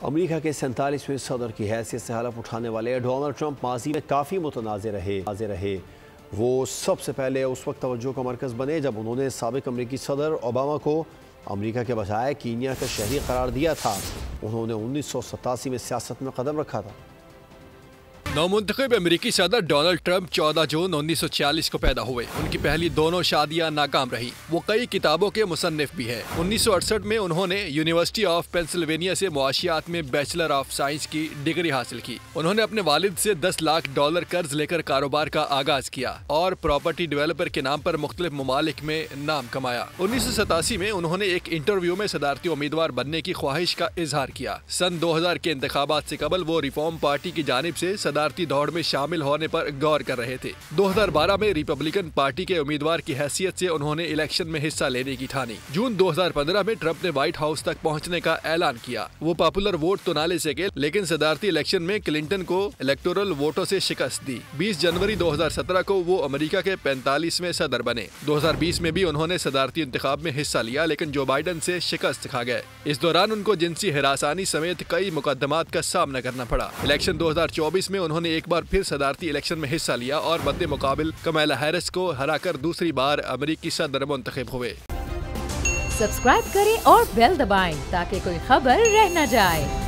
America के 47वें सदर की हैसियत से हलफ उठाने वाले डोनाल्ड ट्रंप माजी में काफ़ी मुतनाज़ रहे। वो सबसे पहले उस वक्त तवज्जो का मरकज़ बने जब उन्होंने साबिक अमरीकी सदर ओबामा को अमेरिका के बजाय कीनिया का शहरी करार दिया था। उन्होंने 1987 में सियासत में कदम रखा था। नौमुंतखब अमेरिकी सदर डोनाल्ड ट्रंप 14 जून 1946 को पैदा हुए। उनकी पहली दोनों शादियां नाकाम रही। वो कई किताबों के मुसन्निफ भी हैं। 1968 में उन्होंने यूनिवर्सिटी ऑफ पेंसिल्वेनिया से मुआशियात में बैचलर ऑफ साइंस की डिग्री हासिल की। उन्होंने अपने वालिद से $10 लाख कर्ज लेकर कारोबार का आगाज किया और प्रॉपर्टी डेवलपर के नाम पर मुख्तलिफ ममालिक में नाम कमाया। 1987 में उन्होंने एक इंटरव्यू में सदारती उम्मीदवार बनने की ख्वाहिश का इजहार किया। सन 2000 के इंतखाबात से कबल वो रिफॉर्म पार्टी की जानिब से सदारती दौड़ में शामिल होने पर गौर कर रहे थे। 2012 में रिपब्लिकन पार्टी के उम्मीदवार की हैसियत से उन्होंने इलेक्शन में हिस्सा लेने की ठानी। जून 2015 में ट्रंप ने व्हाइट हाउस तक पहुंचने का ऐलान किया। वो पॉपुलर वोट तो ना ले सके, लेकिन सदारती इलेक्शन में क्लिंटन को इलेक्टोरल वोटों से शिकस्त दी। 20 जनवरी 2017 को वो अमेरिका के 45वें सदर बने। 2020 में भी उन्होंने सदारती इंतखाब में हिस्सा लिया, लेकिन जो बाइडन से शिकस्त खा गए। इस दौरान उनको जिनसी हिरासानी समेत कई मुकदमात का सामना करना पड़ा। इलेक्शन 2024 में उन्होंने एक बार फिर सदारती इलेक्शन में हिस्सा लिया और मद्दे मुकाबिल कमला हैरिस को हराकर दूसरी बार अमेरिकी सदर मुंतखब हुए। सब्सक्राइब करें और बेल दबाएं ताकि कोई खबर रह न जाए।